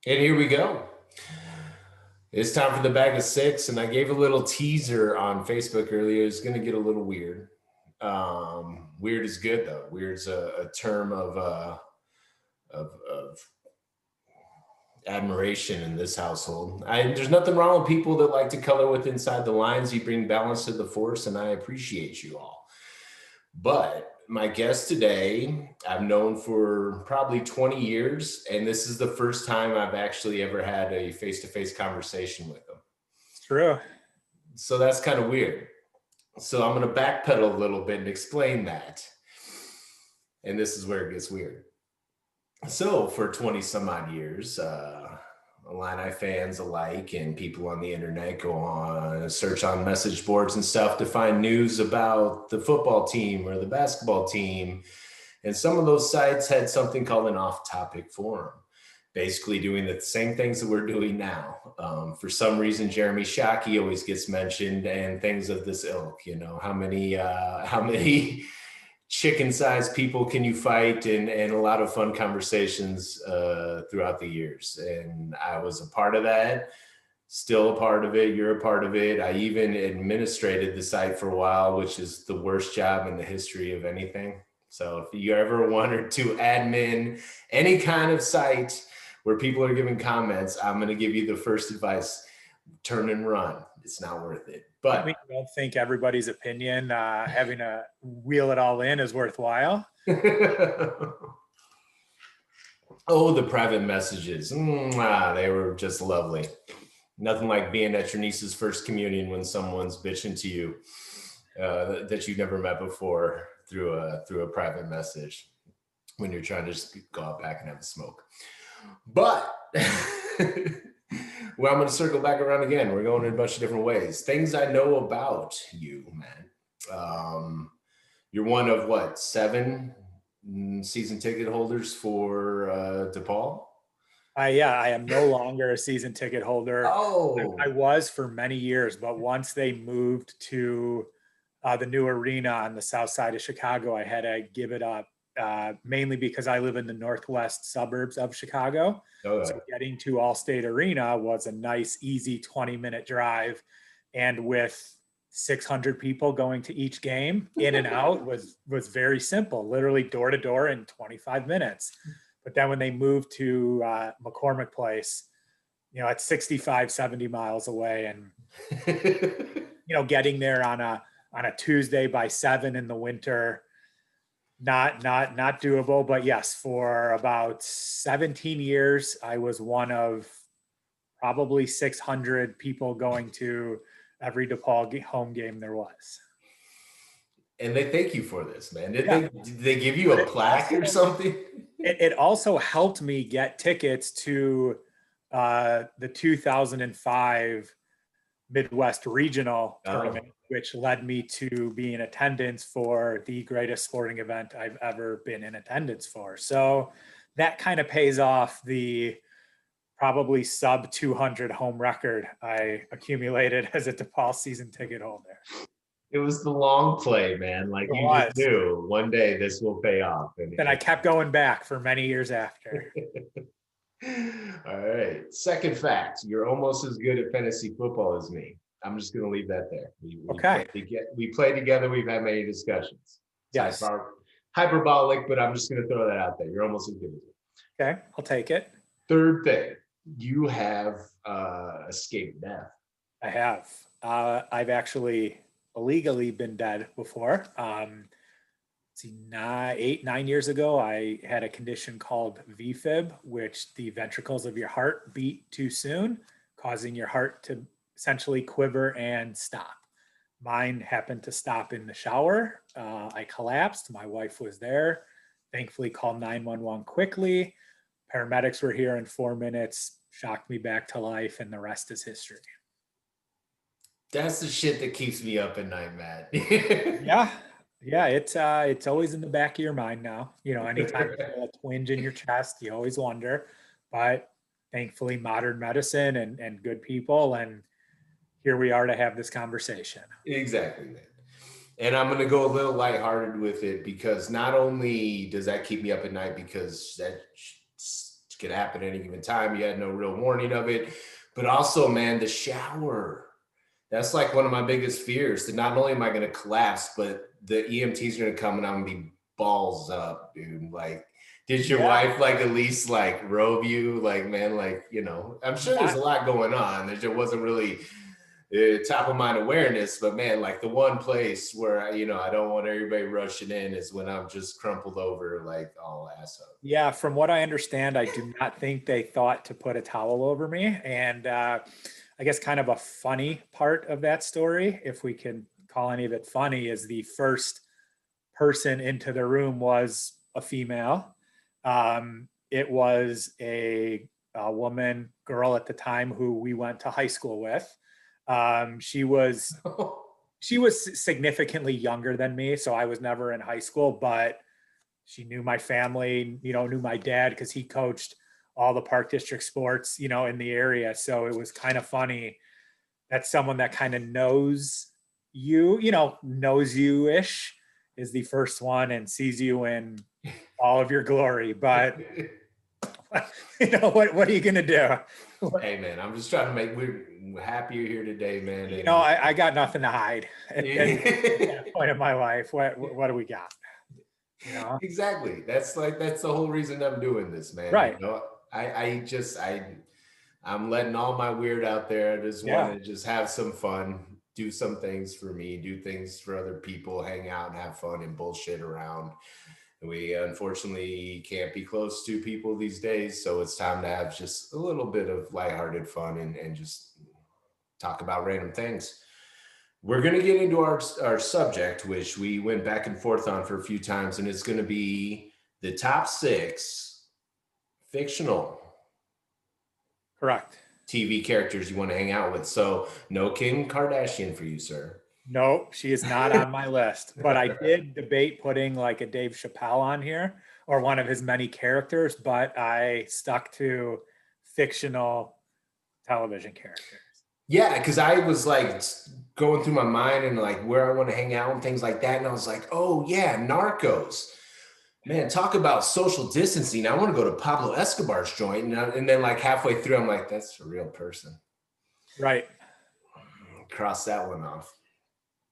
And here we go. It's time for the bag of six, and I gave a little teaser on Facebook earlier. It's going to get a little weird. Weird is good though. Weird's a term of admiration in this household. There's nothing wrong with people that like to color with inside the lines. You bring balance to the force, and I appreciate you all. But my guest today, I've known for probably 20 years, and this is the first time I've actually ever had a face-to-face conversation with him. True. So that's kind of weird. So I'm going to backpedal a little bit and explain that. And this is where it gets weird. So for 20 some odd years, Illini fans alike and people on the internet go on search on message boards and stuff to find news about the football team or the basketball team. And some of those sites had something called an off-topic forum, basically doing the same things that we're doing now. For some reason, Jeremy Shockey always gets mentioned and things of this ilk. You know, how many chicken-sized people can you fight, and a lot of fun conversations throughout the years. And I was a part of that, still a part of it. You're a part of it. I even administrated the site for a while, which is the worst job in the history of anything. So if you ever wanted to admin any kind of site where people are giving comments, I'm going to give you the first advice: turn and run. It's not worth it. But I don't think everybody's opinion, having to wheel it all in, is worthwhile. Oh, the private messages. They were just lovely. Nothing like being at your niece's first communion when someone's bitching to you that you've never met before through a private message when you're trying to just go out back and have a smoke. But well, I'm going to circle back around again. We're going in a bunch of different ways. Things I know about you, man. You're one of what, 7 season ticket holders for DePaul? Yeah, I am no longer a season ticket holder. Oh, I was for many years, but once they moved to the new arena on the south side of Chicago, I had to give it up, mainly because I live in the northwest suburbs of Chicago. okay. So getting to Allstate Arena was a nice, easy 20-minute drive. And with 600 people going to each game, in and out was very simple, literally door to door in 25 minutes. But then when they moved to McCormick Place, it's 65, 70 miles away. And, getting there on a Tuesday by 7 in the winter, not doable. But yes, for about 17 years, I was one of probably 600 people going to every DePaul home game there was. And they thank you for this, man. Did they give you a plaque or something? It also helped me get tickets to the 2005 Midwest Regional Tournament, which led me to be in attendance for the greatest sporting event I've ever been in attendance for. So that kind of pays off the probably sub 200 home record I accumulated as a DePaul season ticket holder. It was the long play, man. Like you just knew one day this will pay off. And I kept going back for many years after. All right. Second fact, you're almost as good at fantasy football as me. I'm just going to leave that there. We play together. We've had many discussions. Yes. Hyperbolic, but I'm just going to throw that out there. You're almost as good as me. Okay, I'll take it. Third thing, you have escaped death. I have. I've actually illegally been dead before. 9 years ago, I had a condition called VFib, which the ventricles of your heart beat too soon, causing your heart to essentially quiver and stop. Mine happened to stop in the shower. I collapsed. My wife was there. Thankfully called 911 quickly. Paramedics were here in 4 minutes, shocked me back to life, and the rest is history. That's the shit that keeps me up at night, Matt. Yeah, it's always in the back of your mind now. Anytime you feel a twinge in your chest, you always wonder. But thankfully, modern medicine and good people, and here we are to have this conversation. Exactly, man. And I'm going to go a little lighthearted with it, because not only does that keep me up at night, because that which could happen at any given time. You had no real warning of it. But also, man, the shower. That's like one of my biggest fears, that not only am I going to collapse, but the EMTs are going to come and I'm going to be balls up, dude. Like, did your Yeah. wife like at least like robe you? Like, man, like, I'm sure there's a lot going on. There wasn't really top of mind awareness, but man, like the one place where I don't want everybody rushing in is when I'm just crumpled over, like all ass up. Yeah, from what I understand, I do not think they thought to put a towel over me. And I guess kind of a funny part of that story, if we can call any of it funny, is the first person into the room was a female. It was a woman, girl at the time who we went to high school with. She was significantly younger than me, so I was never in high school, but she knew my family, knew my dad because he coached all the Park District sports, in the area. So it was kind of funny that someone that kind of knows you, knows you ish, is the first one and sees you in all of your glory. But what are you gonna do? Hey man, I'm just trying to we're happy you're here today, man. I got nothing to hide at that point in my life. What do we got? Exactly. That's the whole reason I'm doing this, man. Right. I'm letting all my weird out there. I just Yeah. want to just have some fun, do some things for me, do things for other people, hang out and have fun and bullshit around. We unfortunately can't be close to people these days, so it's time to have just a little bit of lighthearted fun and just talk about random things. We're going to get into our subject, which we went back and forth on for a few times, and it's going to be the top 6 fictional Correct. TV characters you want to hang out with. So no Kim Kardashian for you, sir. Nope, she is not on my list. But I did debate putting like a Dave Chappelle on here or one of his many characters, but I stuck to fictional television characters. Yeah, because I was like going through my mind and like where I want to hang out and things like that. And I was like, oh yeah, Narcos. Man, talk about social distancing. I want to go to Pablo Escobar's joint. And then like halfway through, I'm like, that's a real person. Right. Cross that one off.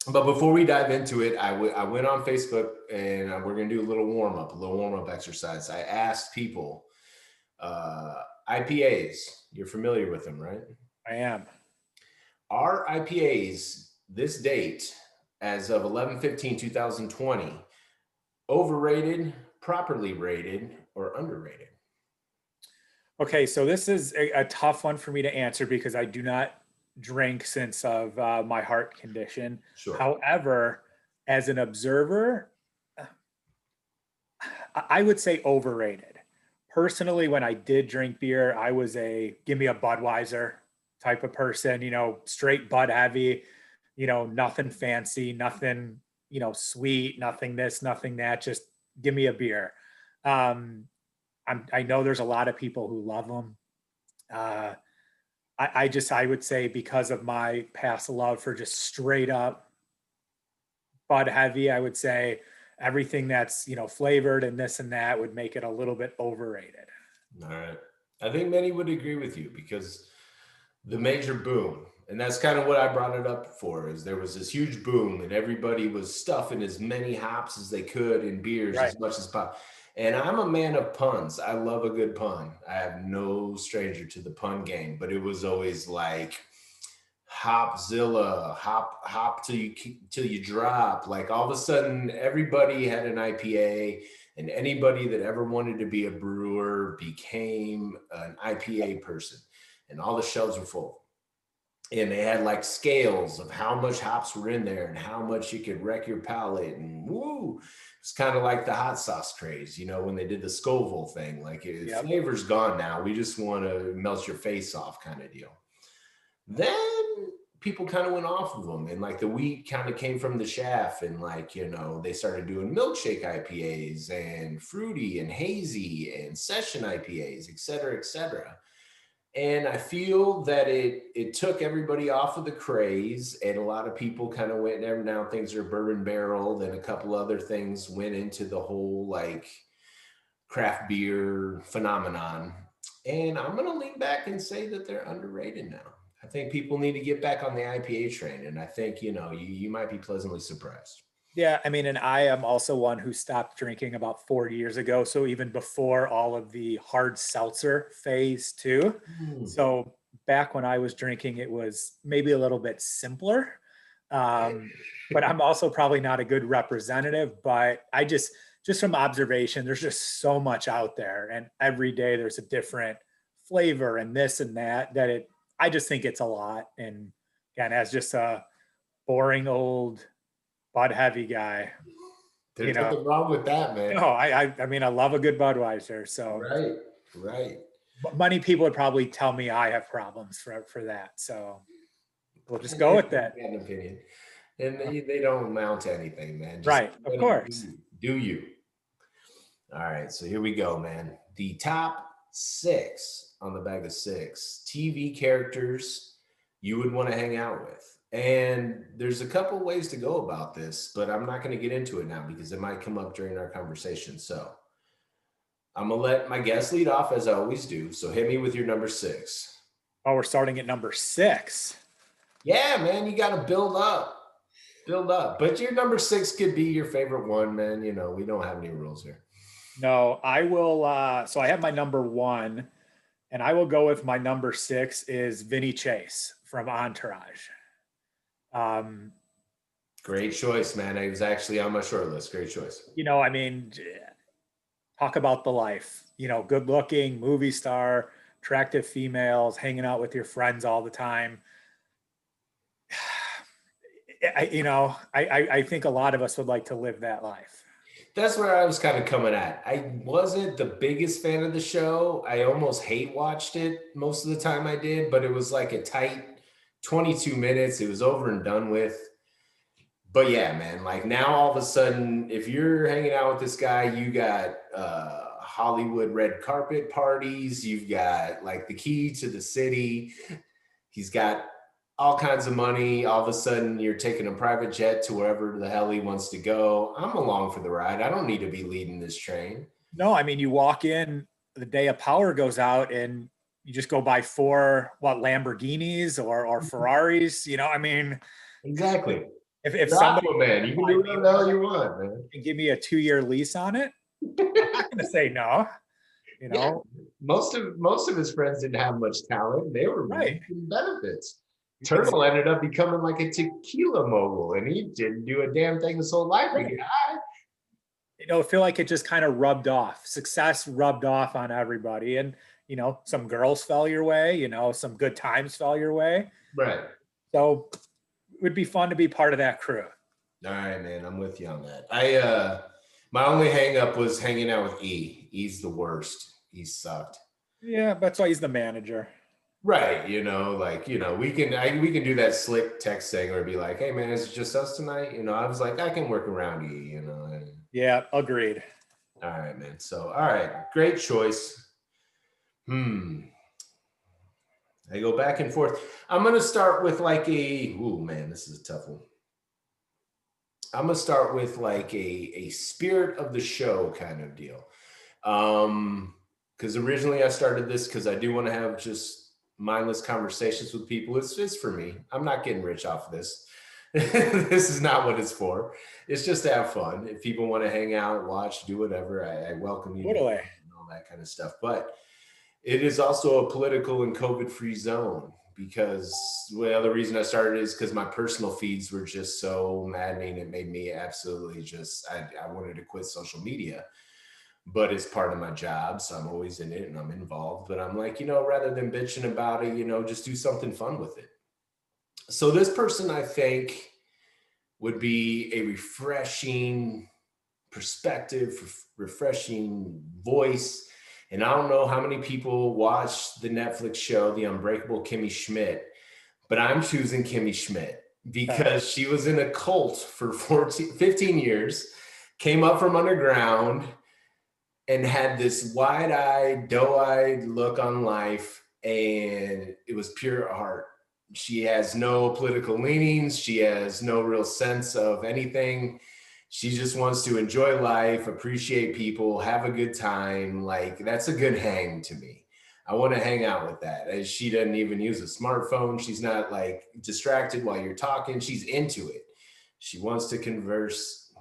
But before we dive into it, I went on Facebook and we're going to do a little warm-up exercise. I asked people, IPAs, you're familiar with them, right? I am. Are IPAs this date, as of 11/15/2020, overrated, properly rated, or underrated? Okay, so this is a tough one for me to answer because I do not drink since of my heart condition. Sure. However, as an observer, I would say overrated. Personally, when I did drink beer, I was a give me a Budweiser type of person, straight Bud heavy, nothing fancy, nothing, sweet, nothing this, nothing that, just give me a beer. I know there's a lot of people who love them. I would say because of my past love for just straight up Bud heavy, I would say everything that's, flavored and this and that would make it a little bit overrated. All right. I think many would agree with you because the major boom, and that's kind of what I brought it up for, is there was this huge boom and everybody was stuffing as many hops as they could in beers, right, as much as possible. And I'm a man of puns. I love a good pun. I am no stranger to the pun game, but it was always like Hopzilla, hop till you drop. Like all of a sudden, everybody had an IPA, and anybody that ever wanted to be a brewer became an IPA person, and all the shelves were full. And they had like scales of how much hops were in there and how much you could wreck your palate. And woo, it's kind of like the hot sauce craze, when they did the Scoville thing. Like flavor's gone now. We just want to melt your face off kind of deal. Then people kind of went off of them, and like the wheat kind of came from the shaft, and like, they started doing milkshake IPAs and fruity and hazy and session IPAs, et cetera, et cetera. And I feel that it took everybody off of the craze, and a lot of people kind of went, and now things are bourbon barreled, and a couple other things went into the whole like craft beer phenomenon. And I'm going to lean back and say that they're underrated now. I think people need to get back on the IPA train. And I think, you might be pleasantly surprised. Yeah, I mean, and I am also one who stopped drinking about 40 years ago. So even before all of the hard seltzer phase too. Mm. So back when I was drinking, it was maybe a little bit simpler. Um, but I'm also probably not a good representative. But I just from observation, there's just so much out there, and every day there's a different flavor and this and that. I just think it's a lot. And again, as just a boring old Bud heavy guy, you There's know. nothing wrong with that, man. No, I mean, I love a good Budweiser. So Right, right. many people would probably tell me I have problems for that. So we'll just And go with everyone's that. got an opinion. And they don't amount to anything, man. Just Right. Of everybody course. do you. All right, so here we go, man. The top 6 on the bag of 6 TV characters you would want to hang out with. And there's a couple ways to go about this, but I'm not going to get into it now because it might come up during our conversation. So I'm going to let my guest lead off as I always do. So hit me with your number 6. Oh, we're starting at number 6. Yeah, man, you got to build up. Build up. But your number 6 could be your favorite one, man. We don't have any rules here. No, I will. So I have my number 1, and I will go with my number 6 is Vinny Chase from Entourage. Um, Great choice, man. It was actually on my short list. Great choice. I mean, talk about the life, good looking movie star, attractive females, hanging out with your friends all the time. I think a lot of us would like to live that life. That's where I was kind of coming at. I wasn't the biggest fan of the show. I almost hate watched it most of the time I did, but it was like a tight 22 minutes. It was over and done with. But yeah, man, like now all of a sudden, if you're hanging out with this guy, you got Hollywood red carpet parties. You've got like the key to the city. He's got all kinds of money. All of a sudden, you're taking a private jet to wherever the hell he wants to go. I'm along for the ride. I don't need to be leading this train. No, I mean, you walk in the day a power goes out and you just go buy 4 Lamborghinis or Ferraris. I mean, Exactly. if You're somebody Aquaman. You can do whatever the hell you want, man. can give me a 2-year lease on it, I'm not going to say no. Yeah. Most of his friends didn't have much talent. They were Right. reaping benefits. Turtle ended up becoming like a tequila mogul, and he didn't do a damn thing his whole life. Right. I feel like it just kind of rubbed off. Success rubbed off on everybody, and some girls fell your way. Some good times fell your way. Right. So it would be fun to be part of that crew. All right, man. I'm with you on that. My only hang up was hanging out with E. E's the worst. He sucked. Yeah, that's why he's the manager. Right. We can do that slick text thing or be like, hey man, is it just us tonight? I was like, I can work around E, Yeah, agreed. All right, man. So, all right. Great choice. I go back and forth. I'm going to start with ooh, man, this is a tough one. I'm going to start with like a spirit of the show kind of deal. Because originally I started this because I do want to have just mindless conversations with people. It's for me. I'm not getting rich off of this. This is not what it's for. It's just to have fun. If people want to hang out, watch, do whatever, I welcome you. Totally. And all that kind of stuff. But it is also a political and COVID-free zone because the reason I started is because my personal feeds were just so maddening. It made me absolutely I wanted to quit social media. But it's part of my job, so I'm always in it and I'm involved. But I'm like, rather than bitching about it, just do something fun with it. So this person, I think, would be a refreshing perspective, refreshing voice. And I don't know how many people watch the Netflix show, The Unbreakable Kimmy Schmidt, but I'm choosing Kimmy Schmidt because she was in a cult for 15 years, came up from underground, and had this wide-eyed, doe-eyed look on life, and it was pure art. She has no political leanings. She has no real sense of anything. She just wants to enjoy life, appreciate people, have a good time. Like, that's a good hang to me. I want to hang out with that. And she doesn't even use a smartphone. She's not like distracted while you're talking. She's into it. She wants to converse.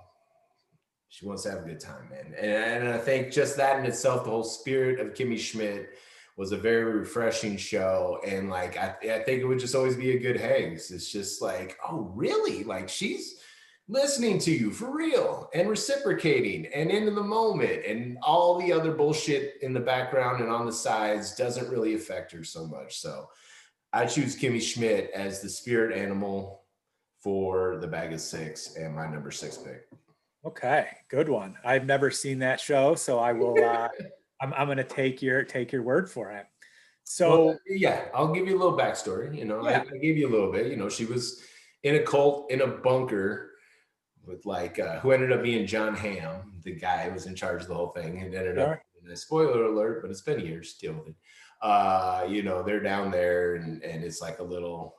She wants to have a good time, man. And I think just that in itself, the whole spirit of Kimmy Schmidt was a very refreshing show. And like, I think it would just always be a good hang. It's just like, oh, really? Like she's listening to you for real and reciprocating and into the moment, and all the other bullshit in the background and on the sides doesn't really affect her so much. So I choose Kimmy Schmidt as the spirit animal for the bag of six and my number 6 pick. Okay, good one. I've never seen that show, so I will. I'm going to take your word for it. Well, So yeah, I'll give you a little backstory. yeah, I gave you a little bit. She was in a cult in a bunker with like who ended up being John Hamm, the guy who was in charge of the whole thing, and ended up. sure. Spoiler alert, but it's been years. Deal with it. They're down there, and it's like a little.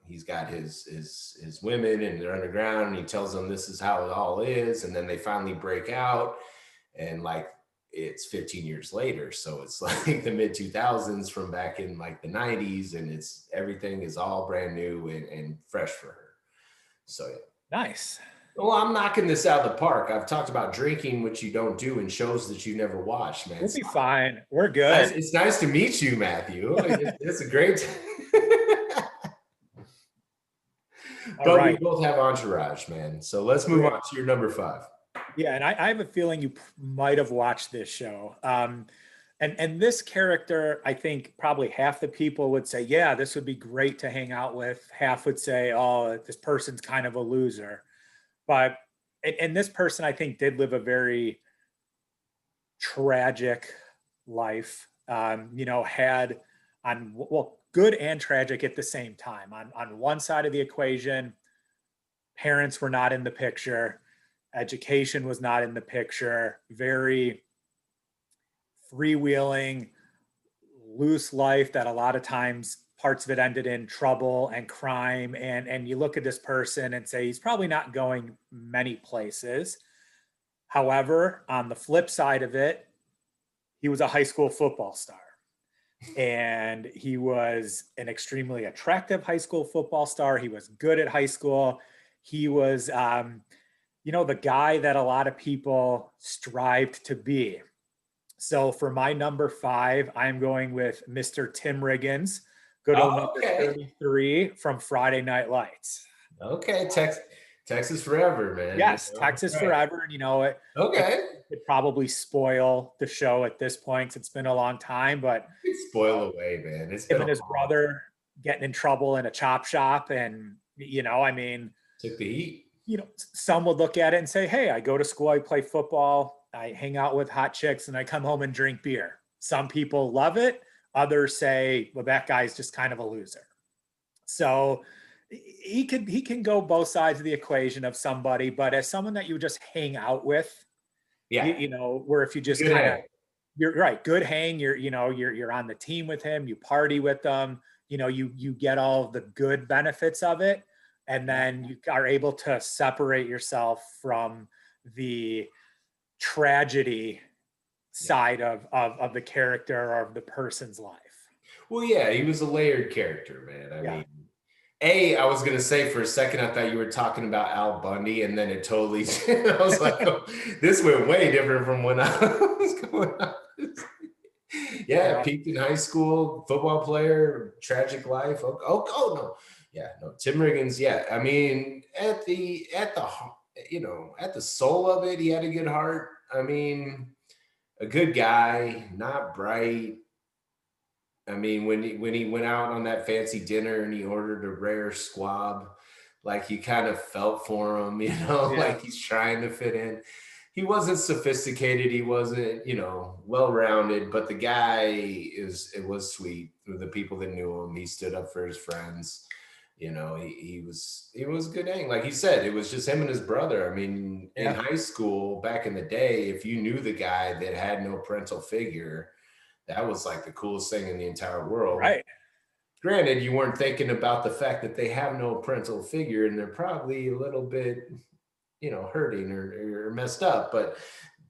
He's got his women, and they're underground, and he tells them this is how it all is, and then they finally break out, and like it's 15 years later, so it's like the mid 2000s from back in like the 90s, and it's everything is all brand new and fresh for her. So yeah. Nice. Well, I'm knocking this out of the park. I've talked about drinking, which you don't do, in shows that you never watched, man. We'll be fine. We're Nice. good. It's nice to meet you, Matthew. It's a great. All But we right. both have entourage, man. So let's move on to your number 5. Yeah, and I have a feeling you might have watched this show. And this character, I think probably half the people would say, yeah, this would be great to hang out with. Half would say, oh, this person's kind of a loser. But and this person, I think, did live a very tragic life. Had on good and tragic at the same time. On one side of the equation, parents were not in the picture, education was not in the picture, very freewheeling, loose life that a lot of times parts of it ended in trouble and crime. And you look at this person and say he's probably not going many places. However, on the flip side of it, he was a high school football star. And he was an extremely attractive high school football star. He was good at high school. He was, the guy that a lot of people strived to be. So for my number 5, I'm going with Mr. Tim Riggins, good old number Okay. 33 from Friday Night Lights. Okay. Texas forever, man. Yes, Texas right. forever. And Okay. It probably spoil the show at this point because it's been a long time, but Spoil away, man. It's him been and his brother getting in trouble in a chop shop. And, took the heat. some would look at it and say, hey, I go to school, I play football, I hang out with hot chicks, and I come home and drink beer. Some people love it. Others say, well, that guy's just kind of a loser. So he can go both sides of the equation of somebody, but as someone that you just hang out with, Yeah. where if you just Good kind of, hang. you're right, good hang, you're on the team with him, you party with them, you get all of the good benefits of it, and then you are able to separate yourself from the tragedy side of the character or of the person's life. Well, yeah, he was a layered character, man. I Yeah. mean, I was gonna say for a second, I thought you were talking about Al Bundy, and then it totally. I was like, oh, this went way different from when I was going on. Yeah, peaked in high school, football player, tragic life. Oh no, yeah, no. Tim Riggins, yeah. I mean, at the soul of it, he had a good heart. I mean, a good guy, not bright. I mean, when he went out on that fancy dinner and he ordered a rare squab, like you kind of felt for him, Yeah. like he's trying to fit in. He wasn't sophisticated, he wasn't, well-rounded, but the guy it was sweet with the people that knew him. He stood up for his friends. He was a good hang. Like he said, it was just him and his brother. I mean, in high school back in the day, if you knew the guy that had no parental figure, that was like the coolest thing in the entire world. Right. Granted, you weren't thinking about the fact that they have no parental figure and they're probably a little bit, hurting or messed up. But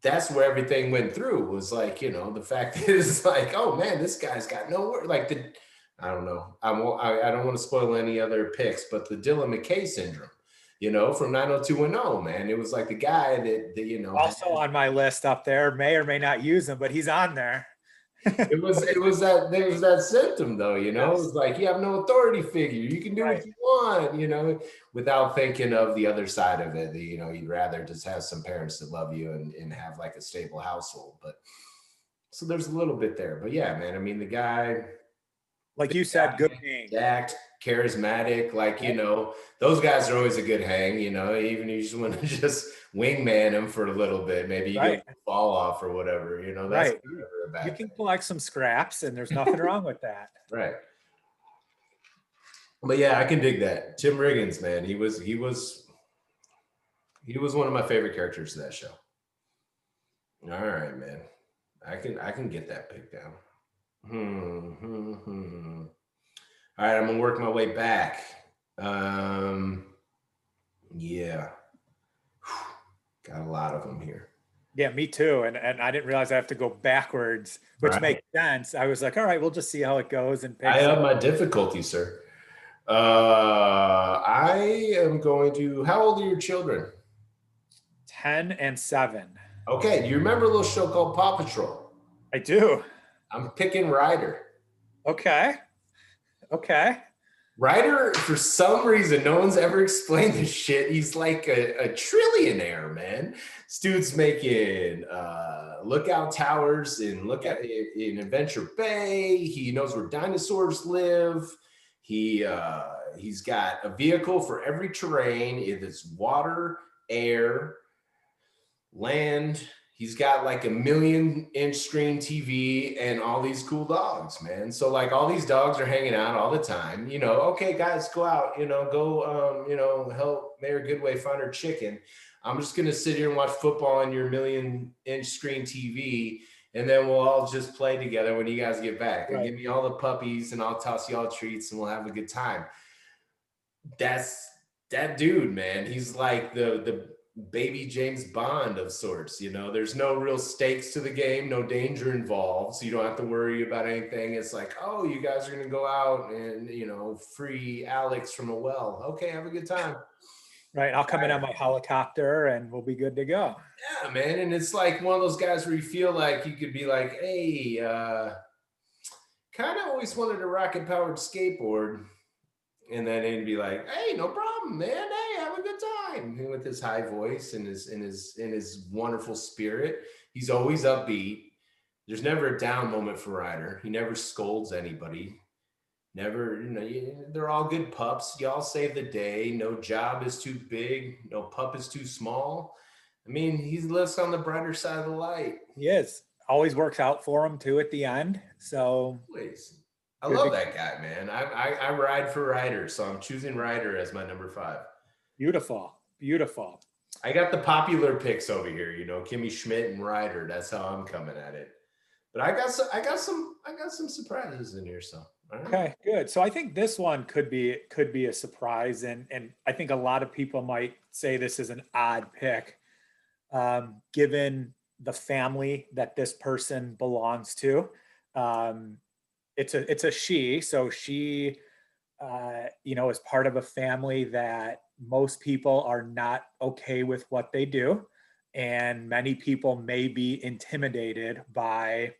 that's where everything went through was like, the fact is like, oh man, this guy's got no word. Like I don't know. I don't want to spoil any other picks, but the Dylan McKay syndrome, from 90210, man. It was like the guy that had, Also on my list up there, may or may not use him, but he's on there. there was that symptom though, it Yes. was like you have no authority figure. You can do Right. what you want, without thinking of the other side of it. You'd rather just have some parents that love you and have like a stable household. But so there's a little bit there. But yeah, man, I mean Like you said, good name. jacked, charismatic, like, Right. those guys are always a good hang, even if you just want to just wingman them for a little bit. Maybe you get a Right. fall off or whatever, that's Right. never a You bad can thing. collect some scraps and there's nothing wrong with that. Right. But yeah, I can dig that. Tim Riggins, man, he was one of my favorite characters in that show. All right, man. I can get that pick down. All right, I'm gonna work my way back. Yeah, got a lot of them here. Yeah, me too. And I didn't realize I have to go backwards, which Right. makes sense. I was like, all right, we'll just see how it goes and pick I some have my difficulty, sir. I am going to. How old are your children? 10 and 7. Okay, do you remember a little show called Paw Patrol? I do. I'm picking Ryder. Okay. Okay. Ryder, for some reason, no one's ever explained this shit. He's like a trillionaire, man. This dude's making lookout towers in Adventure Bay. He knows where dinosaurs live. He's got a vehicle for every terrain. It's water, air, land. He's got like a 1 million-inch screen TV and all these cool dogs, man. So like all these dogs are hanging out all the time. Okay, guys, go out. Go. Help Mayor Goodway find her chicken. I'm just gonna sit here and watch football on your 1 million-inch screen TV, and then we'll all just play together when you guys get back. And Right. give me all the puppies, and I'll toss you all treats, and we'll have a good time. That's that dude, man. He's like the baby James Bond of sorts. There's no real stakes to the game, no danger involved, so you don't have to worry about anything. It's like, oh, you guys are gonna go out and free Alex from a well. Okay, have a good time. Right. I'll come in on my helicopter and we'll be good to go. Yeah, man. And it's like one of those guys where you feel like you could be like, hey, kind of always wanted a rocket powered skateboard. And then he'd be like, "Hey, no problem, man. Hey, have a good time." And with his high voice and his wonderful spirit, he's always upbeat. There's never a down moment for Ryder. He never scolds anybody. Never, they're all good pups. Y'all save the day. No job is too big. No pup is too small. I mean, he lives on the brighter side of the light. He is. Always works out for him too at the end. So Please. I good love to that guy, man. I ride for Ryder, so I'm choosing Ryder as my number 5. beautiful. Beautiful. I got the popular picks over here, Kimmy Schmidt and Ryder. That's how I'm coming at it. But I got some surprises in here. So all right. Okay, good. So I think this one could be a surprise, and I think a lot of people might say this is an odd pick, given the family that this person belongs to. Um, it's a she, so she is part of a family that most people are not okay with what they do, and many people may be intimidated by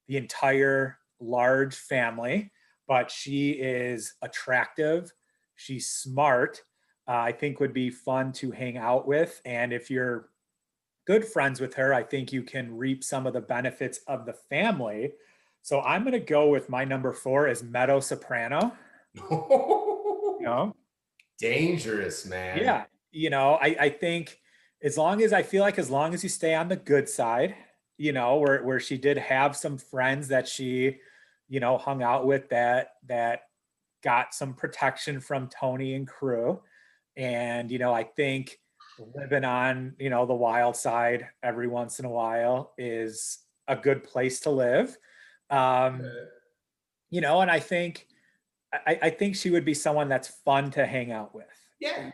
the entire large family, but she is attractive. She's smart. I think would be fun to hang out with. And if you're good friends with her, I think you can reap some of the benefits of the family. So I'm going to go with my number 4 as Meadow Soprano. You know, Dangerous, man. yeah, I think as long as you stay on the good side, where she did have some friends that she, hung out with that got some protection from Tony and crew. And, I think living on, the wild side every once in a while is a good place to live. Um, and I think she would be someone that's fun to hang out with. Yeah.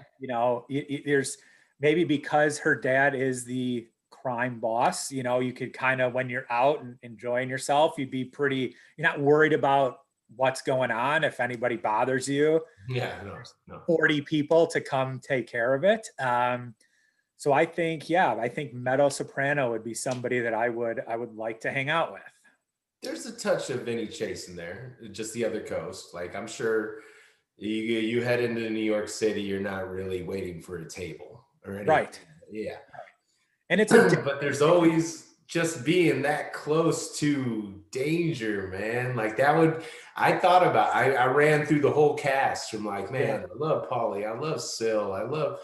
There's maybe because her dad is the crime boss. You know, you could kind of, when you're out and enjoying yourself, you'd be pretty, you're not worried about what's going on. If anybody bothers you, Yeah, no, there's no. 40 people to come take care of it. So I think, yeah, I think Meadow Soprano would be somebody that I would like to hang out with. There's a touch of Vinny Chase in there, just the other coast. Like I'm sure you head into New York City, you're not really waiting for a table or anything. Right. Yeah. And it's a But different, there's always just being that close to danger, man. Like that would, I thought about, I ran through the whole cast from like, yeah. man, I love Polly, I love Sil, I love,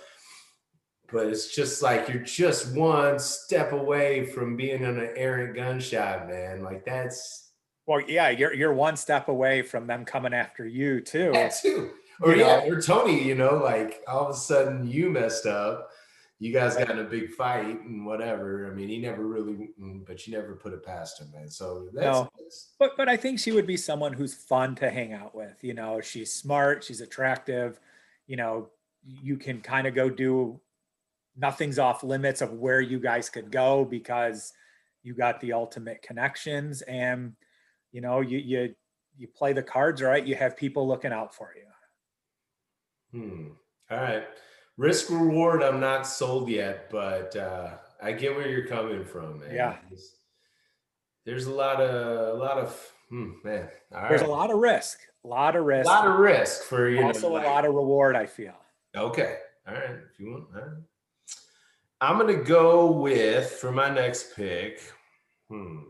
but it's just like you're just one step away from being on an errant gunshot, man. Like that's Well, yeah, you're one step away from them coming after you too. that too. Or You yeah, know, or Tony, like all of a sudden you messed up. You guys got right. in a big fight and whatever. I mean, he never really, but you never put it past him, man. So No, that's but I think she would be someone who's fun to hang out with. You know, she's smart, she's attractive. You know, you can kind of go do, nothing's off limits of where you guys could go because you got the ultimate connections, and you know, you play the cards right. You have people looking out for you. hmm. All right. Risk reward, I'm not sold yet, but I get where you're coming from, man. Yeah, There's a lot of, man. All there's a right. lot of risk, a lot of A risk, lot of risk for, also a like, lot of reward. I feel. okay. All right. If you want, all right. I'm going to go with, for my next pick, hmm.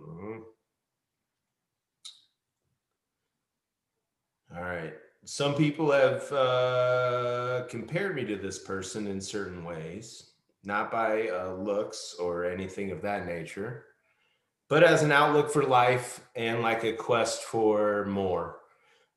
All right. Some people have compared me to this person in certain ways, not by looks or anything of that nature, but as an outlook for life and like a quest for more.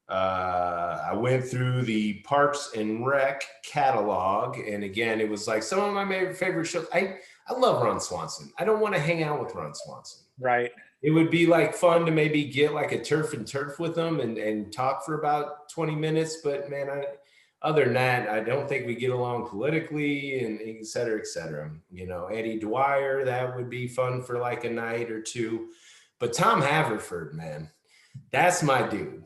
I went through the Parks and Rec catalog, and again, it was like some of my favorite shows. I love Ron Swanson. I don't want to hang out with Ron Swanson. Right. It would be like fun to maybe get like a turf and turf with them and talk for about 20 minutes. But man, other than that, I don't think we get along politically and et cetera, et cetera. Eddie Dwyer, that would be fun for like a night or two. But Tom Haverford, man, that's my dude.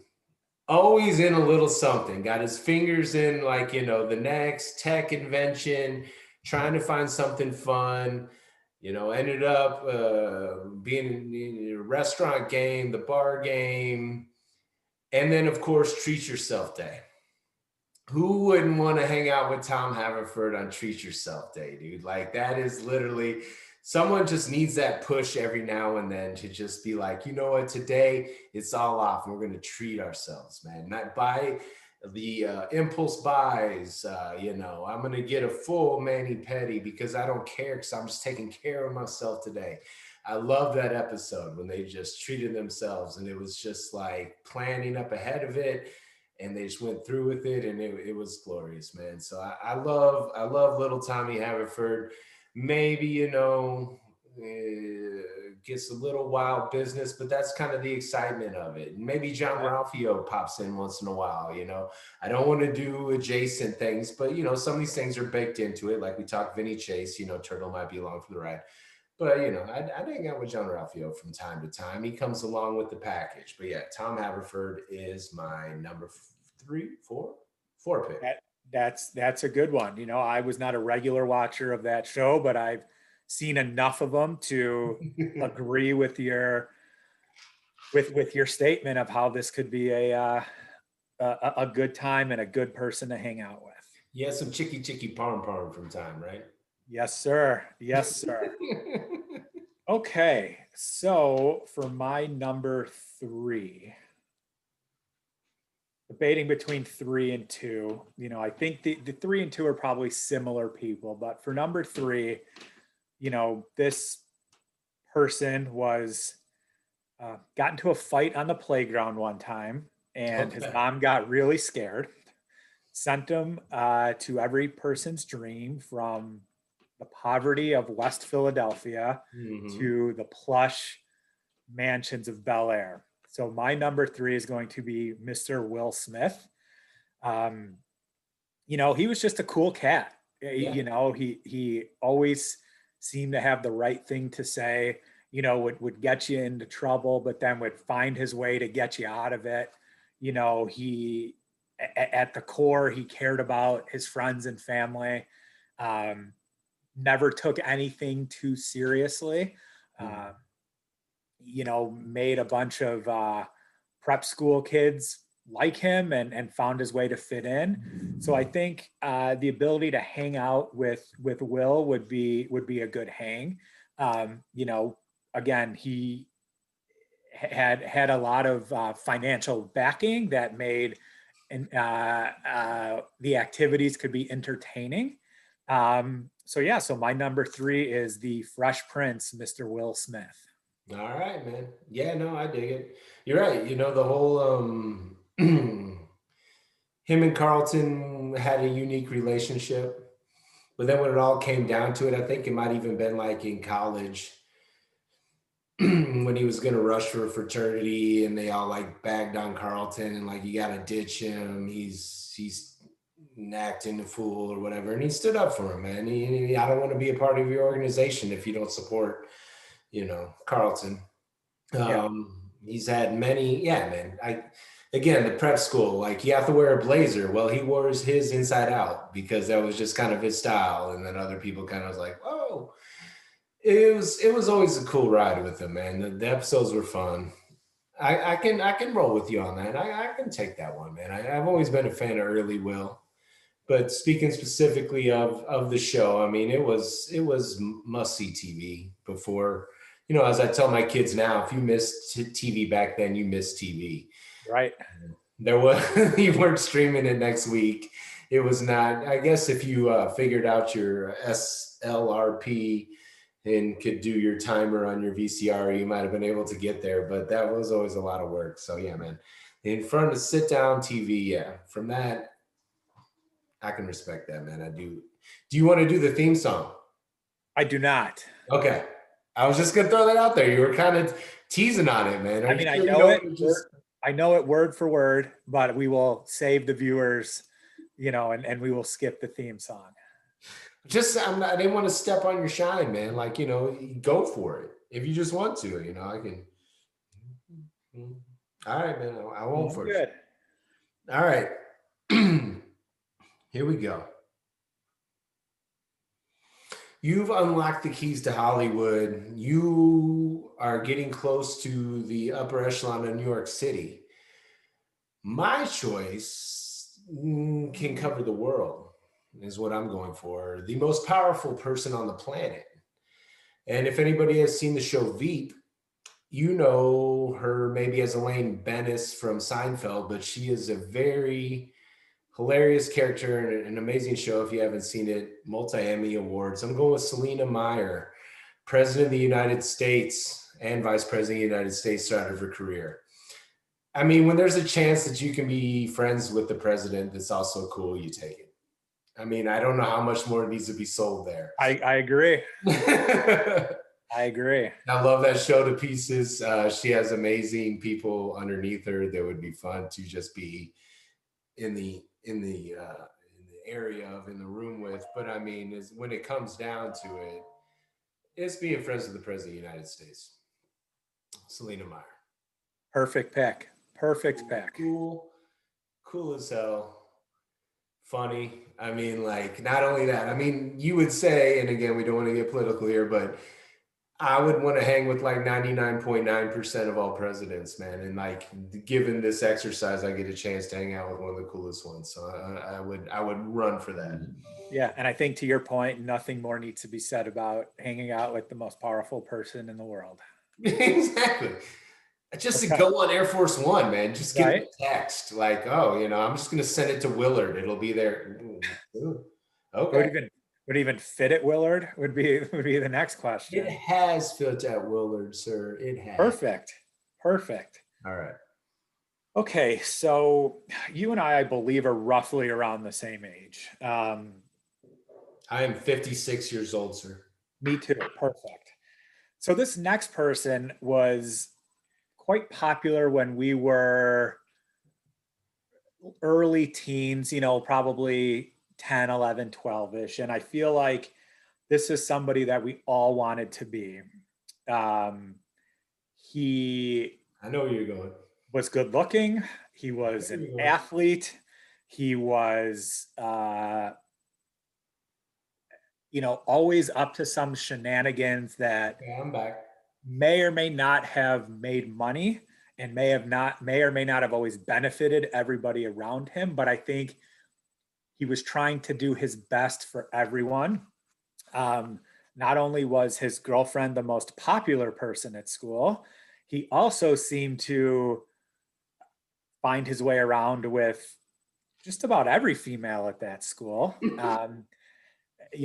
Always in a little something, got his fingers in like, the next tech invention, trying to find something fun. Ended up being in the restaurant game, the bar game, and then of course Treat Yourself Day. Who wouldn't want to hang out with Tom Haverford on Treat Yourself Day, dude? Like that is literally, someone just needs that push every now and then to just be like, you know what, today it's all off and we're going to treat ourselves, man. Not buy the impulse buys. I'm going to get a full mani pedi because I don't care, because I'm just taking care of myself today. I love that episode when they just treated themselves, and it was just like planning up ahead of it, and they just went through with it, and it was glorious, man. So I love little Tommy Haverford. Maybe gets a little wild business, but that's kind of the excitement of it. And maybe John Ralphio pops in once in a while. I don't want to do adjacent things, but some of these things are baked into it. Like we talked Vinny Chase, Turtle might be along for the ride. But I'd hang out with John Ralphio from time to time. He comes along with the package. But yeah, Tom Haverford is my number four pick. That's a good one. You know, I was not a regular watcher of that show, but I've seen enough of them to agree with your statement of how this could be a good time and a good person to hang out with. Yeah, some chicky chicky parm parm from time, right? Yes, sir. Yes, sir. Okay, so for my number three, debating between three and two. I think the three and two are probably similar people, but for number three, this person was got into a fight on the playground one time, and his Okay. mom got really scared, sent him to every person's dream, from the poverty of West Philadelphia Mm-hmm. to the plush mansions of Bel Air. So my number three is going to be Mr. Will Smith. He was just a cool cat. Yeah. He always seemed to have the right thing to say, you know, would get you into trouble, but then would find his way to get you out of it. You know, at the core, he cared about his friends and family. Um, Never took anything too seriously. Uh, you know, made a bunch of prep school kids like him and found his way to fit in. So I think the ability to hang out with Will would be a good hang. You know, again, he had a lot of financial backing that made and the activities could be entertaining. So yeah, so my number three is the Fresh Prince, Mr. Will Smith. All right, man. Yeah, no, I dig it. You're right. You know, the whole him and Carlton had a unique relationship. But then when it all came down to it, I think it might even been like in college when he was gonna rush for a fraternity and they all like bagged on Carlton and like you gotta ditch him. He's acting the fool or whatever. And he stood up for him, man. I don't want to be a part of your organization if you don't support, you know, Carlton. Yeah, He's had many, yeah, man. Again, the prep school, like you have to wear a blazer. Well, he wore his inside out because that was just kind of his style. And then other people kind of was like, whoa. It was always a cool ride with him, man. The episodes were fun. I can roll with you on that. I can take that one, man. I've always been a fan of early Will. But speaking specifically of the show, I mean, it was must see TV before. You know, as I tell my kids now, if you missed TV back then, you missed TV. right. There was you weren't streaming it next week. It was not. I guess if you figured out your SLRP and could do your timer on your VCR, you might have been able to get there. But that was always a lot of work. So yeah, man. In front of sit down TV, yeah. From that, I can respect that, man. I do. Do you want to do the theme song? I do not. Okay. I was just gonna throw that out there. You were kind of teasing on it, man. Are I you mean, sure you don't want to just I know it word for word, but we will save the viewers, you know, and we will skip the theme song. I didn't want to step on your shine, man. Like, you know, go for it. If you just want to, you know, I can. All right, man. I No, won't I'm force good. you. All right. Here we go. You've unlocked the keys to Hollywood. You are getting close to the upper echelon of New York City. My choice can cover the world, is what I'm going for. The most powerful person on the planet. And if anybody has seen the show Veep, you know her maybe as Elaine Bennis from Seinfeld, but she is a very hilarious character and an amazing show. If you haven't seen it, multi-Emmy awards. I'm going with Selena Meyer, President of the United States and Vice President of the United States throughout her career. I mean, when there's a chance that you can be friends with the president, that's also cool. You take it. I mean, I don't know how much more needs to be sold there. I agree. I I agree. love that show to pieces. She has amazing people underneath her that would be fun to just be in the area of in the room with. But I mean, is when it comes down to it, it's being friends with the president of the United States, Selena Meyer. Perfect pick. Perfect pick. Cool, cool as hell. Funny. I mean, like, not only that, I mean, you would say, and again, we don't want to get political here, but I would want to hang with like 99.9% of all presidents, man. And like, given this exercise, I get a chance to hang out with one of the coolest ones. So I would run for that. Yeah, and I think to your point, nothing more needs to be said about hanging out with the most powerful person in the world. Exactly. Just to Okay. go on Air Force One, man. Just get Right? a text like, oh, you know, I'm just gonna send it to Willard. It'll be there. Ooh, okay. Would even fit at Willard would be the next It question. has fit at Willard, sir. It has. Perfect. Perfect. All right. Okay, so you and I believe, are roughly around the same age. I am 56 years old, sir. Me too. Perfect. So this next person was quite popular when we were early teens, you know, probably 10, 11, 12 ish. And I feel like this is somebody that we all wanted to be. Um, he I know where you're going. was good looking. He I know was where an you're going. athlete. He was, always up to some shenanigans that Okay, I'm back. may or may not have made money and may or may not have always benefited everybody around him. But I think he was trying to do his best for everyone. Um, Not only was his girlfriend the most popular person at school, he also seemed to find his way around with just about every female at that school,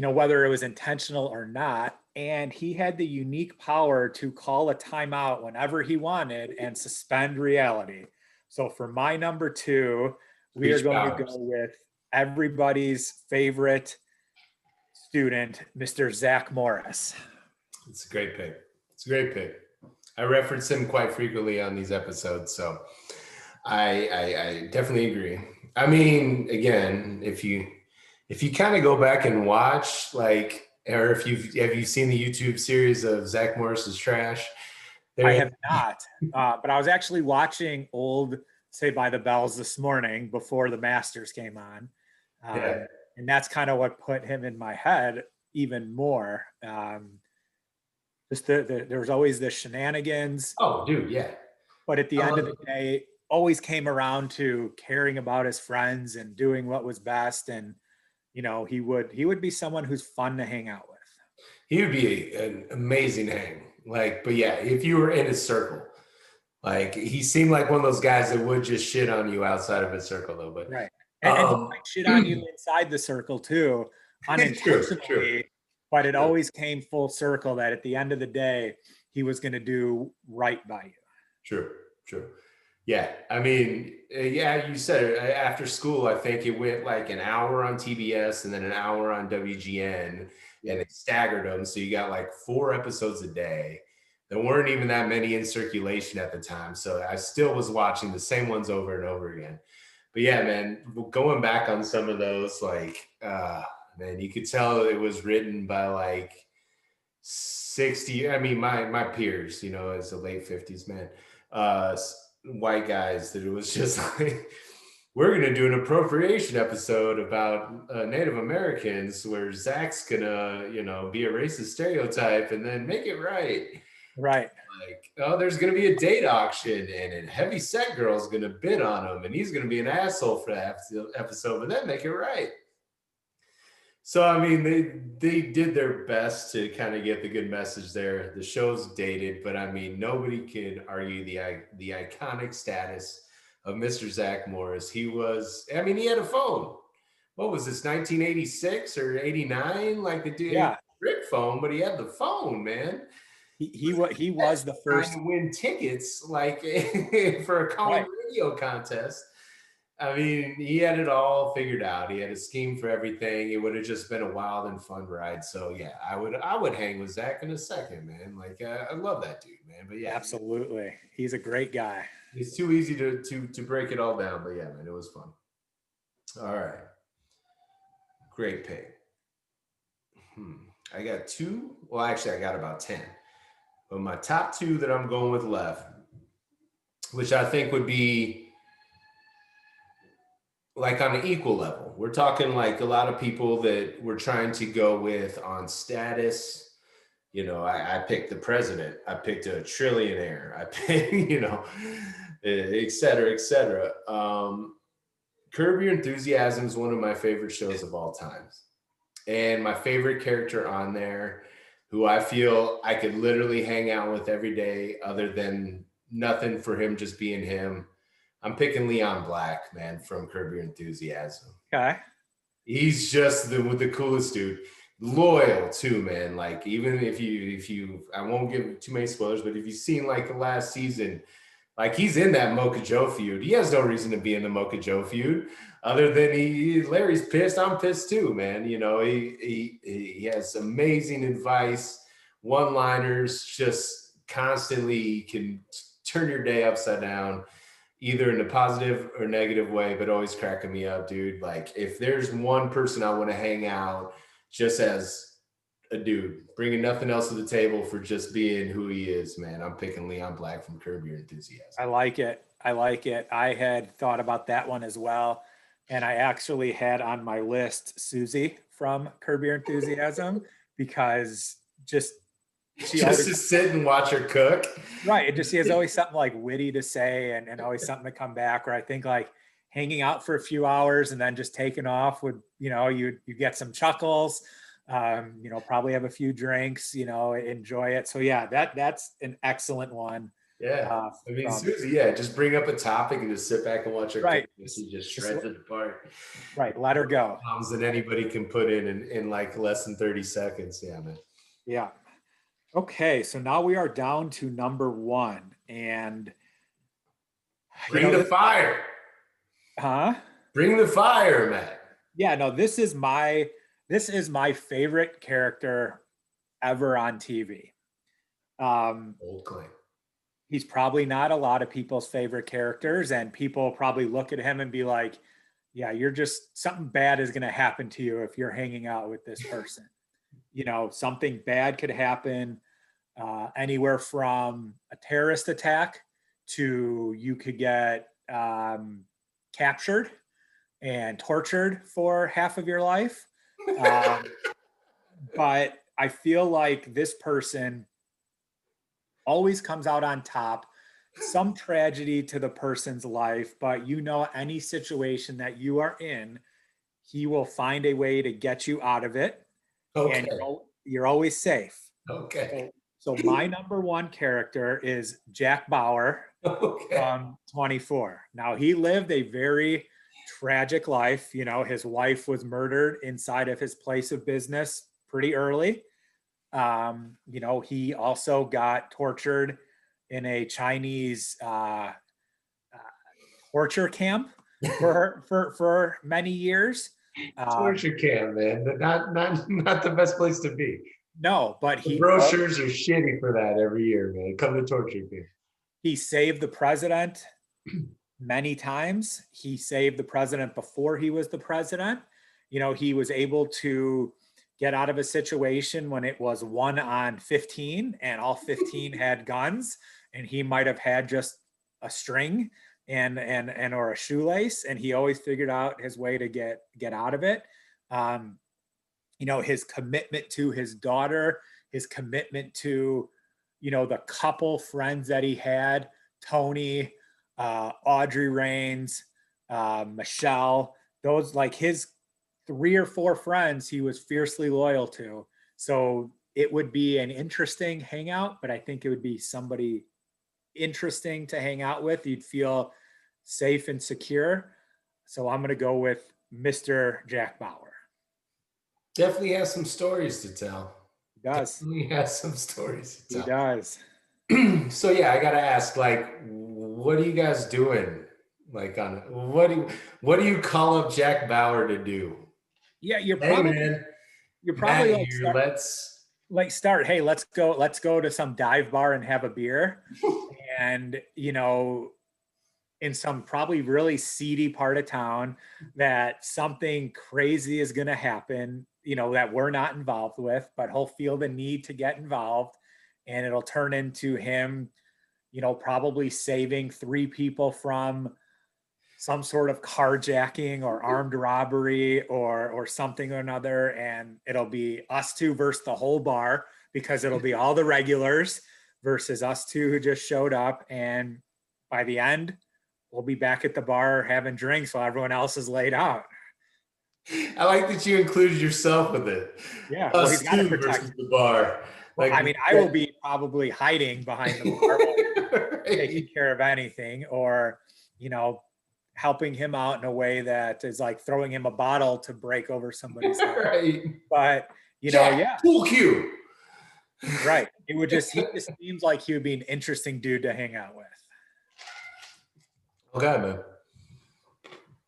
whether it was intentional or not. And he had the unique power to call a timeout whenever he wanted and suspend reality. So for my number two, we are Preach going to go powers. with everybody's favorite student, Mr. Zach Morris. It's a great pick. It's a great pick. I reference him quite frequently on these episodes, so I definitely agree. I mean, again, if you kind of go back and watch, like, or if have you seen the YouTube series of Zach Morris's Trash? I There, have not, but I was actually watching old Say by the Bells this morning before the Masters came on. yeah. And that's kind of what put him in my head even more. Just there was always the shenanigans, Oh, dude, yeah. but at the I end of love the it. day, always came around to caring about his friends and doing what was best. And he would be someone who's fun to hang out with. He would be an amazing hang. Like, but yeah, if you were in his circle, like he seemed like one of those guys that would just shit on you outside of his circle, though. But Right. And he might shit on you inside the circle too, true, true, unintentionally, but it true. always came full circle that at the end of the day, he was going to do right by you. True, true. Yeah, I mean, yeah, you said it. After school, I think it went like an hour on TBS and then an hour on WGN, and they staggered them. So you got like 4 episodes a day. There weren't even that many in circulation at the time. So I still was watching the same ones over and over again. But yeah, man, going back on some of those, like, man, you could tell it was written by like 60. I mean, my peers, as a late 50s man, uh, white guys, that it was just like, we're going to do an appropriation episode about Native Americans where Zach's going to, be a racist stereotype and then make it right. Right. Like, oh, there's going to be a date auction and a heavy set girl's going to bid on him and he's going to be an asshole for that episode, but then make it right. So I mean, they did their best to kind of get the good message there. The show's dated, but I mean, nobody can argue the iconic status of Mr. Zach Morris. He was, I mean, he had a phone. What was this, 1986 or 89? Like the dude, Yeah. brick phone, but he had the phone, man. He was the Trying first. to win tickets like for a college Right. radio contest. I mean, he had it all figured out. He had a scheme for everything. It would have just been a wild and fun ride. So yeah, I would hang with Zach in a second, man. Like I love that dude, man. But yeah, Absolutely. He's a great guy. it's too easy to break it all down. But yeah, man, it was fun. All right, great pick. I got two. Well, actually, I got about 10. But my top two that I'm going with left, which I think would be like on an equal level. We're talking like a lot of people that we're trying to go with on status. I picked the president. I picked a trillionaire. I picked, et cetera, et cetera. Curb Your Enthusiasm is one of my favorite shows of all times. And my favorite character on there, who I feel I could literally hang out with every day, other than nothing for him just being him. I'm picking Leon Black, man, from Curb Your Enthusiasm. Okay. He's just the coolest dude. Loyal too, man. Like, even if you I won't give too many spoilers, but if you've seen like the last season, like he's in that Mocha Joe feud. He has no reason to be in the Mocha Joe feud, other than Larry's pissed. I'm pissed too, man. He has amazing advice, one-liners, just constantly can turn your day upside down, either in a positive or negative way, but always cracking me up, dude. Like, if there's one person I want to hang out just as a dude, bringing nothing else to the table for just being who he is, man. I'm picking Leon Black from Curb Your Enthusiasm. I like it. I like it. I had thought about that one as well. And I actually had on my list Susie from Curb Your Enthusiasm because just she Just always to sit and watch her cook. right. It just she has always something like witty to say and always something to come back. Or I think like hanging out for a few hours and then just taking off would, you get some chuckles, probably have a few drinks, enjoy it. So yeah, that's an excellent one. Yeah. I mean, Susie, yeah, just bring up a topic and just sit back and watch her right. cook. She just shreds it apart. Right. Let her go. Bombs that anybody can put in like less than 30 seconds. Yeah, man. Yeah. Okay. So now we are down to number one. And bring the fire. Huh? Bring the fire, Matt. Yeah, no, this is my favorite character ever on TV. Old claim. He's probably not a lot of people's favorite characters, and people probably look at him and be like, yeah, you're just something bad is going to happen to you if you're hanging out with this person. Something bad could happen, anywhere from a terrorist attack to you could get captured and tortured for half of your life. But I feel like this person always comes out on top. Some tragedy to the person's life, but any situation that you are in, he will find a way to get you out of it. Okay. And you're always safe. Okay. So my number one character is Jack Bauer from 24. Now, he lived a very tragic life. His wife was murdered inside of his place of business pretty early. He also got tortured in a Chinese torture camp for many years. Torture camp, man. Not the best place to be. No, but the brochures are shitty for that every year, man. Come to torture camp. He saved the president many times. He saved the president before he was the president. He was able to get out of a situation when it was 1 on 15 and all 15 had guns, and he might have had just a string and or a shoelace, and he always figured out his way to get out of it. His commitment to his daughter, his commitment to the couple friends that he had, Tony, Audrey Raines, Michelle, those like his 3 or 4 friends he was fiercely loyal to. So it would be an interesting hangout, but I think it would be somebody interesting to hang out with. You'd feel safe and secure. So I'm going to go with Mr. Jack Bauer. Definitely has some stories to tell. He does. Definitely has some stories to tell. He does. So yeah, I gotta ask, like, what are you guys doing? Like, what do you call up Jack Bauer to do? Yeah, you're probably hey, let's go to some dive bar and have a beer. And in some probably really seedy part of town that something crazy is going to happen, that we're not involved with, but he'll feel the need to get involved, and it'll turn into him, probably saving 3 people from some sort of carjacking or armed robbery or something or another. And it'll be us 2 versus the whole bar, because it'll be all the regulars versus us 2 who just showed up. And by the end, we'll be back at the bar having drinks while everyone else is laid out. I like that you included yourself with it. Yeah, well, he's got to protect the bar. Well, I will be probably hiding behind the bar, right, taking care of anything, or helping him out in a way that is like throwing him a bottle to break over somebody's head. Right. But yeah. Cool cue. Right. He just seems like he would be an interesting dude to hang out with. Okay, man.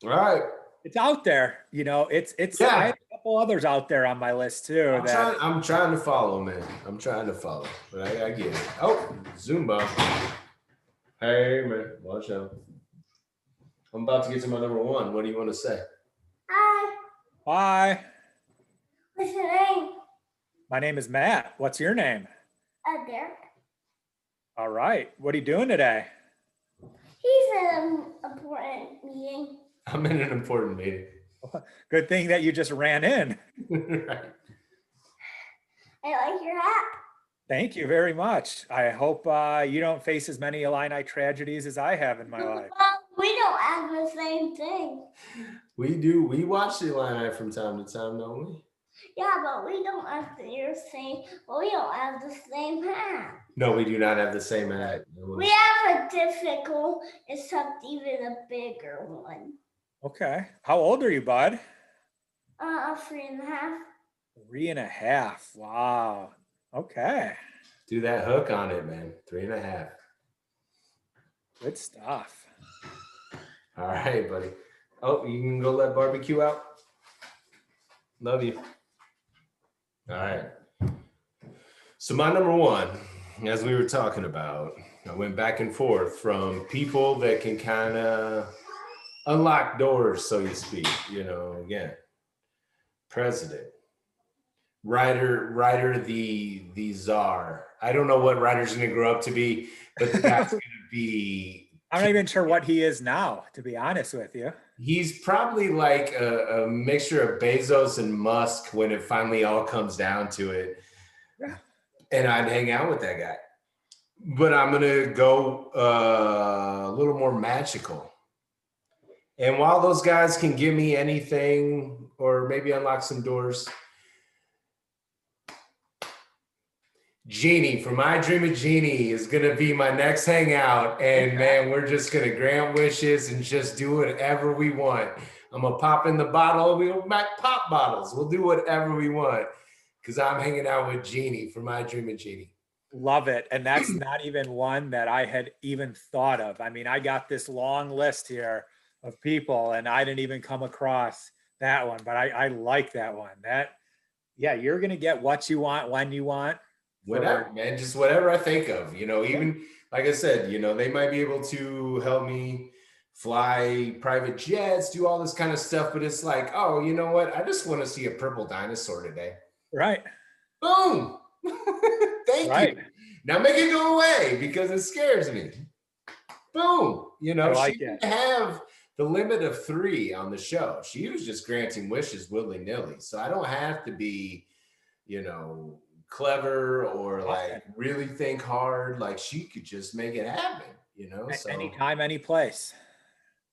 All right. It's out there, it's yeah. I have a couple others out there on my list too. I'm trying to follow, man. I'm trying to follow, but I get it. Oh, Zumba. Hey, man, watch out. I'm about to get to my number 1. What do you want to say? Hi. Hi. What's your name? My name is Matt. What's your name? Derek. All right. What are you doing today? He's in an important meeting. I'm in an important meeting. Good thing that you just ran in. Right. I like your hat. Thank you very much. I hope you don't face as many Illini tragedies as I have in my life. We don't have the same thing. We do. We watch the Illini from time to time, don't we? Yeah, but we don't have your same. Well, we don't have the same hat. No, we do not have the same hat. We have a difficult, except even a bigger one. Okay. How old are you, bud? 3.5. 3.5. Wow. Okay. Do that hook on it, man. 3.5. Good stuff. All right, buddy. Oh, you can go let barbecue out. Love you. All right. So my number one, as we were talking about, I went back and forth from people that can kind of unlock doors, so to speak. Again, president, Ryder the czar. I don't know what Ryder's going to grow up to be, but the guy's going to be. I'm not even sure what he is now, to be honest with you. He's probably like a mixture of Bezos and Musk when it finally all comes down to it. Yeah. And I'd hang out with that guy. But I'm going to go a little more magical. And while those guys can give me anything or maybe unlock some doors, Genie from I Dream of Genie is going to be my next hangout. And man, we're just going to grant wishes and just do whatever we want. I'm going to pop in the bottle. We'll make pop bottles. We'll do whatever we want because I'm hanging out with Genie from I Dream of Genie. Love it. And that's not even one that I had even thought of. I mean, I got this long list here of people and I didn't even come across that one, but I like that one. You're going to get what you want when you want. Whatever, man, just whatever I think of, even like I said, they might be able to help me fly private jets, do all this kind of stuff. But it's like, oh, you know what? I just want to see a purple dinosaur today. Right. Boom. Thank you. Now make it go away because it scares me. Boom. She didn't have the limit of 3 on the show. She was just granting wishes willy-nilly. So I don't have to be, clever or like really think hard. Like she could just make it happen, so anytime, any place.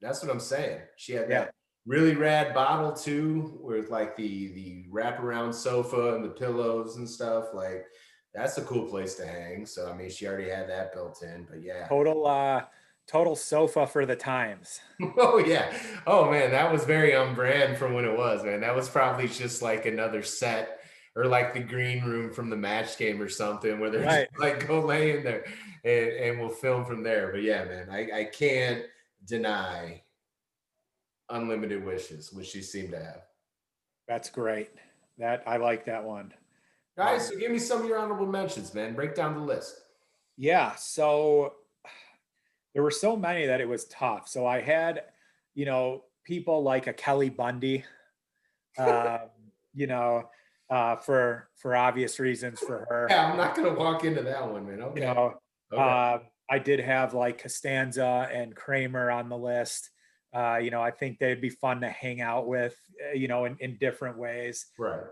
That's what I'm saying. She had that really rad bottle too with like the wraparound sofa and the pillows and stuff. Like that's a cool place to hang. So I mean she already had that built in, but yeah, total sofa for the times. Oh yeah. Oh man, that was very on brand for when it was, man. That was probably just like another set or like the green room from the match game or something where they're just like, go lay in there and we'll film from there. But yeah, man, I can't deny unlimited wishes, which you seem to have. That's great. I like that one. Guys, so give me some of your honorable mentions, man. Break down the list. Yeah. So there were so many that it was tough. So I had, people like a Kelly Bundy, for obvious reasons for her. Yeah, I'm not going to walk into that one, man. Okay. Okay. I did have like Costanza and Kramer on the list. I think they'd be fun to hang out with, in different ways. Right.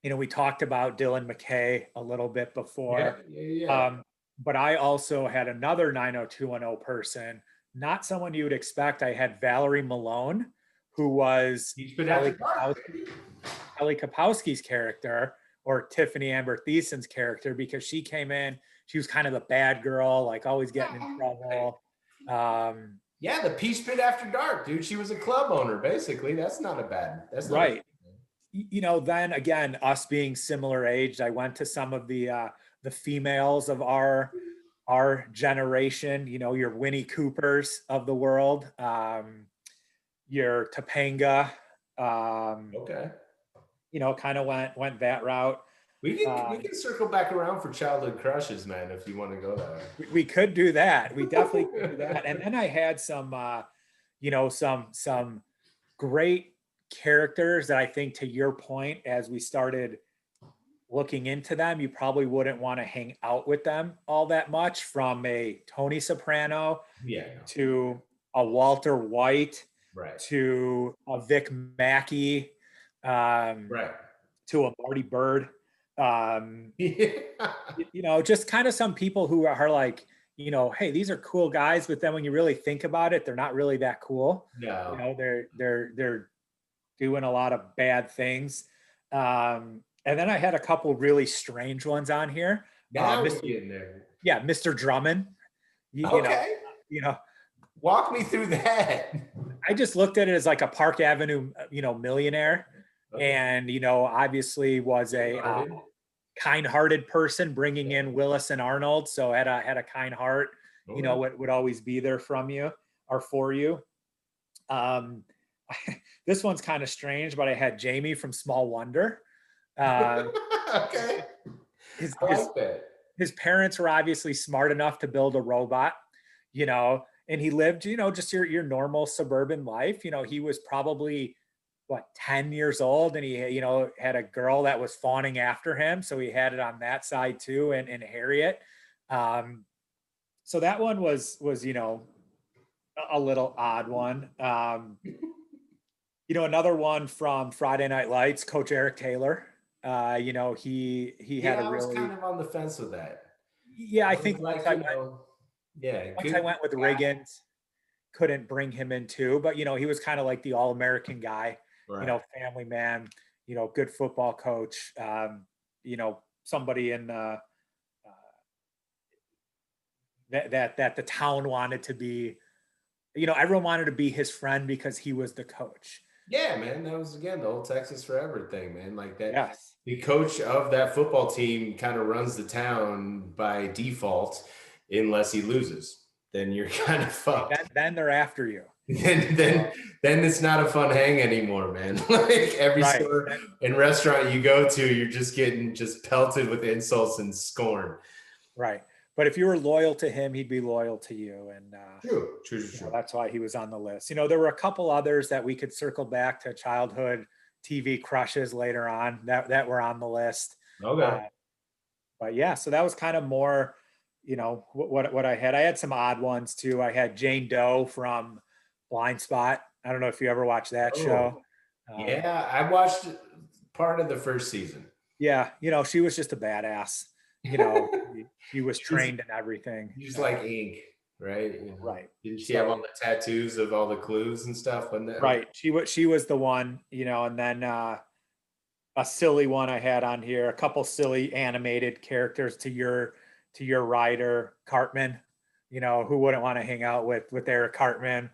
We talked about Dylan McKay a little bit before. Yeah. But I also had another 90210 person, not someone you would expect. I had Valerie Malone, who was Kelly Kapowski's character, or Tiffany Amber Thiessen's character, because she came in, she was kind of the bad girl, like always getting in trouble. Yeah, the Peach Pit After Dark, dude. She was a club owner, basically. That's not right. Then again, us being similar aged, I went to some of the females of our generation, your Winnie Coopers of the world, your Topanga, okay. Kind of went that route. We can circle back around for childhood crushes, man, if you want to go there. We could do that. We definitely could do that. And then I had some great characters that I think, to your point, as we started looking into them, you probably wouldn't want to hang out with them all that much, from a Tony Soprano Yeah, no. to a Walter White Right. to a Vic Mackey, Right. to a Marty Bird. Yeah. Just kind of some people who are like, hey, these are cool guys, but then when you really think about it, they're not really that cool. No. They're doing a lot of bad things. And then I had a couple really strange ones on here. Now we're Mr. getting there. Yeah, Mr. Drummond. Okay. You know, Walk me through that. I just looked at it as like a Park Avenue, millionaire, Okay. and obviously was a kind-hearted person, bringing in Willis and Arnold, so had a kind heart. Would always be there from you or for you. This one's kind of strange, but I had Jamie from Small Wonder. Okay. I like that. His parents were obviously smart enough to build a robot, and he lived, just your normal suburban life. He was probably 10 years old, and he, had a girl that was fawning after him. So he had it on that side too, and Harriet. So that one was, a little odd one. Another one from Friday Night Lights, Coach Eric Taylor. He had a I was really, kind of on the fence with that. yeah, I think like, once I went with Riggins, couldn't bring him in too, but he was kind of like the all-American guy, right. Family man, good football coach, somebody in that the town wanted to be, everyone wanted to be his friend because he was the coach. Yeah, man, that was again the old Texas Forever thing, man. Like that. Yes. The coach of that football team kind of runs the town by default, unless he loses. Then you're kind of fucked. Then they're after you. Then it's not a fun hang anymore, man. Like every store and restaurant you go to, you're just getting pelted with insults and scorn. Right. But if you were loyal to him, he'd be loyal to you. And true. That's why he was on the list. There were a couple others that we could circle back to childhood TV crushes later on that were on the list. Okay. But yeah, so that was kind of more, what I had. I had some odd ones too. I had Jane Doe from Blind Spot. I don't know if you ever watched that show. Yeah, I watched part of the first season. Yeah, she was just a badass. She was trained in everything. She's like ink, right? Right. Didn't she have all the tattoos of all the clues and stuff? Right. She was the one, and then a silly one I had on here, a couple silly animated characters to your rider, Cartman. Who wouldn't want to hang out with Eric Cartman?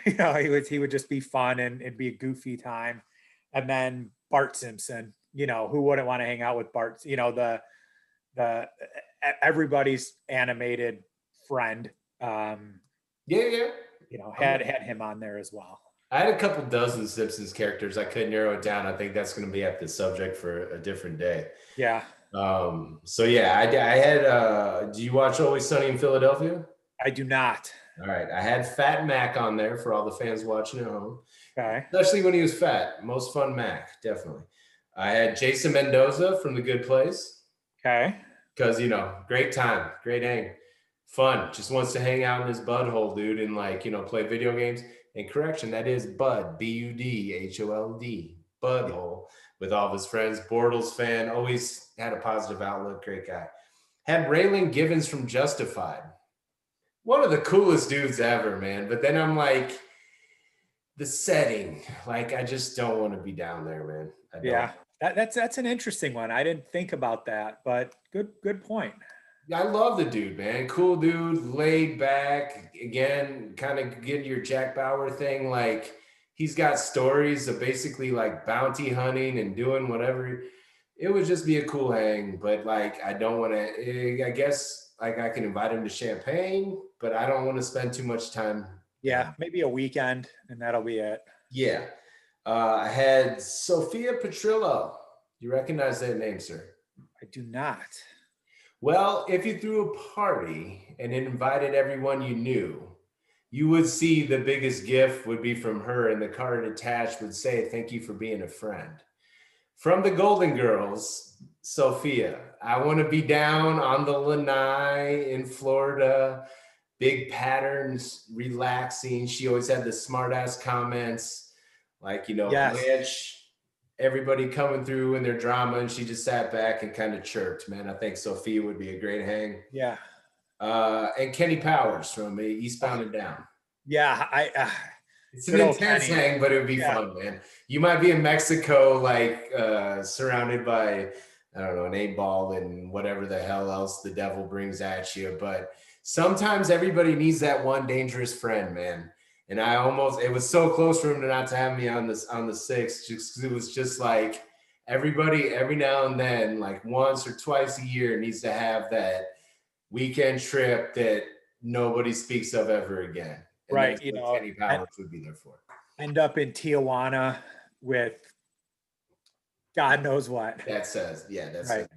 He would just be fun and it'd be a goofy time. And then Bart Simpson, who wouldn't want to hang out with Bart? The everybody's animated friend. Yeah. Had him on there as well. I had a couple dozen Simpsons characters. I couldn't narrow it down. I think that's going to be at the subject for a different day. Yeah. So yeah, I had. Do you watch Always Sunny in Philadelphia? I do not. All right, I had Fat Mac on there for all the fans watching at home. Okay. Especially when he was fat. Most fun Mac, definitely. I had Jason Mendoza from The Good Place. Okay. Because, great time, great hang, fun. Just wants to hang out in his butthole, dude, and play video games. And correction, that is Bud, Budhold, butthole, with all of his friends. Bortles fan, always had a positive outlook, great guy. Had Raylan Givens from Justified. One of the coolest dudes ever, man. But then I'm like, the setting, I just don't want to be down there, man. Yeah. That's an interesting one. I didn't think about that, but good point. I love the dude, man. Cool dude, laid back. Again, kind of getting your Jack Bauer thing. He's got stories of basically bounty hunting and doing whatever. It would just be a cool hang, but I don't want to. I guess I can invite him to Champagne, but I don't want to spend too much time. Yeah, maybe a weekend, and that'll be it. Yeah. I had Sophia Petrillo. You recognize that name, sir? I do not. Well, if you threw a party and invited everyone you knew, you would see the biggest gift would be from her, and the card attached would say, "Thank you for being a friend." From the Golden Girls, Sophia. I want to be down on the lanai in Florida. Big patterns, relaxing. She always had the smart ass comments, like, Yes. Blanche, everybody coming through in their drama, and she just sat back and kind of chirped. Man, I think Sophia would be a great hang. Yeah. And Kenny Powers from Eastbound and Down. Yeah. It's an intense hang, but it would be fun, man. You might be in Mexico, like surrounded by, I don't know, an 8-ball and whatever the hell else the devil brings at you. But sometimes everybody needs that one dangerous friend, man. And it was so close for him to not to have me on the 6th, just 'cause it was just like everybody every now and then, like once or twice a year, needs to have that weekend trip that nobody speaks of ever again. And right. that's what Kenny Powers would be there for. End up in Tijuana with God knows what. That says, yeah, that's right. it.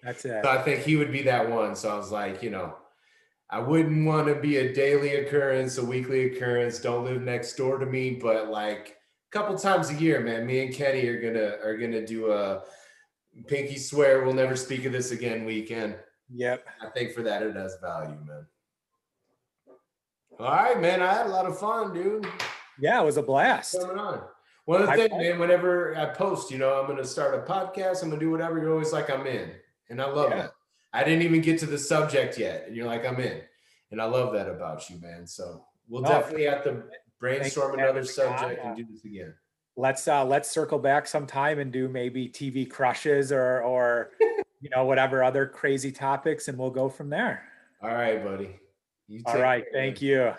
That's it. So I think he would be that one. So I was like, I wouldn't want to be a daily occurrence, a weekly occurrence. Don't live next door to me, but like a couple times a year, man. Me and Kenny are gonna do a pinky swear we'll never speak of this again weekend. Yep. I think for that it has value, man. All right, man. I had a lot of fun, dude. Yeah, it was a blast. Coming on. One of the things, man, whenever I post, I'm going to start a podcast, I'm going to do whatever, you're always like, I'm in. And I love that. I didn't even get to the subject yet. And you're like, I'm in. And I love that about you, man. So we'll definitely have to brainstorm another subject and do this again. Let's circle back sometime and do maybe TV crushes or whatever other crazy topics, and we'll go from there. All right, buddy. All right. Thank you.